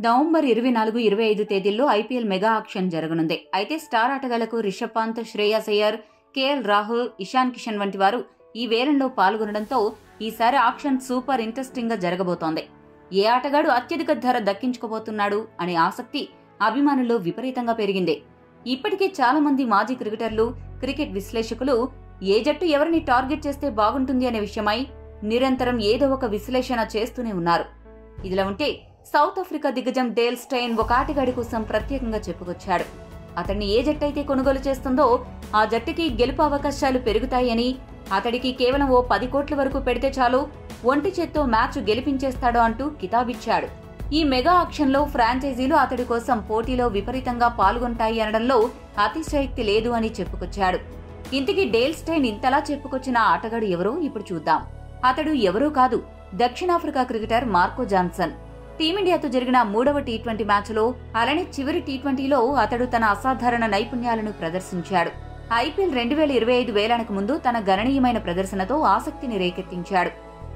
November 24, 25 తేదీల్లో IPL mega auction జరగనుంది. అయితే స్టార్ ఆటగాళ్లకు రిషబ్ పంత్, శ్రేయస్ అయ్యర్, కేఎల్ రాహుల్, ఇషాన్ కిషన్ వంటి వారు ఈ వేలంలో పాల్గొనడంతో ఈసారి ఆక్షన్ సూపర్ ఇంట్రెస్టింగ్ గా జరగబోతోంది. ఏ ఆటగాడు అత్యధిక ధర దక్కించుకోబోతున్నాడు అనే ఆసక్తి అభిమానుల్లో విపరీతంగా పెరిగింది. ఇప్పటికే చాలా మంది మాజీ క్రికెటర్లు, క్రికెట్ విశ్లేషకులు ఏ జట్టు ఎవరిని టార్గెట్ చేస్తే బాగుంటుంది అనే విషయమై నిరంతరం ఏదో ఒక విశ్లేషణ చేస్తూనే ఉన్నారు. ఇదిలా ఉంటే సౌత్ ఆఫ్రికా దిగ్గజం డేల్ స్టెయిన్ ఒక ఆటగాడి కోసం ప్రత్యేకంగా చెప్పుకొచ్చాడు. అతన్ని ఏ జట్టు అయితే కొనుగోలు చేస్తుందో ఆ జట్టుకి గెలుపు అవకాశాలు పెరుగుతాయని, అతడికి కేవలం ఓ 10 కోట్ల వరకు పెడితే చాలు ఒంటి చేత్తో మ్యాచ్ గెలిపించేస్తాడు అంటూ కితాబిచ్చాడు. ఈ మెగా ఆక్షన్లో ఫ్రాంచైజీలు అతడి కోసం పోటీలో విపరీతంగా పాల్గొంటాయి అనడంలో అతిశయోక్తి లేదు అని చెప్పుకొచ్చాడు. ఇంతకీ డేల్ స్టెయిన్ ఇంతలా చెప్పుకొచ్చిన ఆటగాడు ఎవరో ఇప్పుడు చూద్దాం. అతడు ఎవరూ కాదు, దక్షిణాఫ్రికా క్రికెటర్ మార్కో జాన్సన్. టీమిండియాతో జరిగిన 3వ టీ20 మ్యాచ్లో, అలానే చివరి టీ20లో అతడు తన అసాధారణ నైపుణ్యాలను ప్రదర్శించాడు. ఐపీఎల్ 2025 వేలానికి ముందు తన గణనీయమైన ప్రదర్శనతో ఆసక్తిని రేకెత్తించాడు.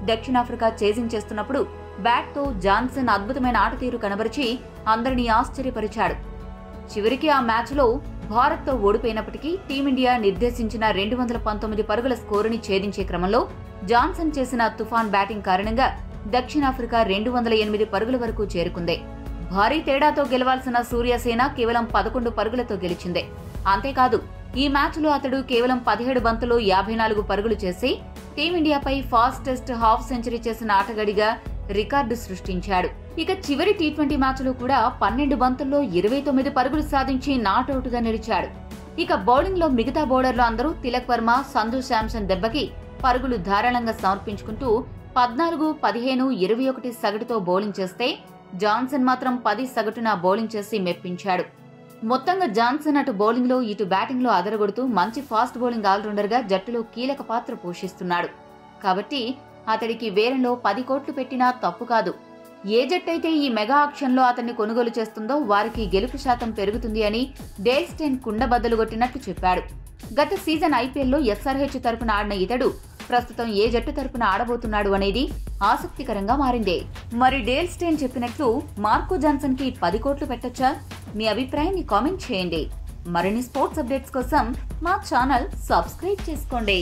దక్షిణాఫ్రికా చేజింగ్ చేస్తున్నప్పుడు బ్యాట్తో జాన్సన్ అద్భుతమైన ఆటతీరు కనబరిచి అందరినీ ఆశ్చర్యపరిచాడు. చివరికి ఆ మ్యాచ్లో భారత్తో ఓడిపోయినప్పటికీ టీమిండియా నిర్దేశించిన 219 పరుగుల స్కోరుని ఛేదించే క్రమంలో జాన్సన్ చేసిన తుఫాన్ బ్యాటింగ్ కారణంగా దక్షిణాఫ్రికా 208 పరుగుల వరకు చేరుకుంది. భారీ తేడాతో గెలవాల్సిన సూర్యసేన కేవలం 11 పరుగులతో గెలిచింది. అంతేకాదు, ఈ మ్యాచ్లో అతడు కేవలం 17 బంతుల్లో 54 పరుగులు చేసి టీమిండియాపై ఫాస్టెస్ట్ హాఫ్ సెంచరీ చేసిన ఆటగాడిగా రికార్డు సృష్టించాడు. ఇక చివరి టీ20 మ్యాచ్లో కూడా 12 బంతుల్లో 29 పరుగులు సాధించి నాటౌట్ గా నిలిచాడు. ఇక బౌలింగ్ లో మిగతా బౌలర్లు అందరూ తిలక్ వర్మ, సంజు శాంసన్ దెబ్బకి పరుగులు ధారాళంగా సమర్పించుకుంటూ 14, 15, 21 సగటుతో బౌలింగ్ చేస్తే జాన్సన్ మాత్రం 10 సగటున బౌలింగ్ చేసి మెప్పించాడు. మొత్తంగా జాన్సన్ అటు బౌలింగ్ లో ఇటు బ్యాటింగ్ లో అదరగొడుతూ మంచి ఫాస్ట్ బౌలింగ్ ఆల్రౌండర్ గా జట్టులో కీలక పాత్ర పోషిస్తున్నాడు. కాబట్టి అతడికి వేలంలో 10 కోట్లు పెట్టినా తప్పు కాదు. ఏ జట్టయితే ఈ మెగా ఆక్షన్ లో అతన్ని కొనుగోలు చేస్తుందో వారికి గెలుపు శాతం పెరుగుతుంది అని డేల్ స్టెయిన్ కుండబద్దలు కొట్టినట్లు చెప్పాడు. గత సీజన్ ఐపీఎల్లో ఎస్ఆర్హెచ్ తరపున ఆడిన ఇతడు ప్రస్తుతం ఏ జట్టు తరపున ఆడబోతున్నాడు అనేది ఆసక్తికరంగా మారింది. మరి డేల్ స్టెయిన్ చెప్పినట్లు మార్కో జాన్సన్ కి 10 కోట్లు పెట్టొచ్చా? మీ అభిప్రాయాన్ని కామెంట్ చేయండి. మరిన్ని స్పోర్ట్స్ అప్డేట్స్ కోసం మా ఛానల్ సబ్స్క్రైబ్ చేసుకోండి.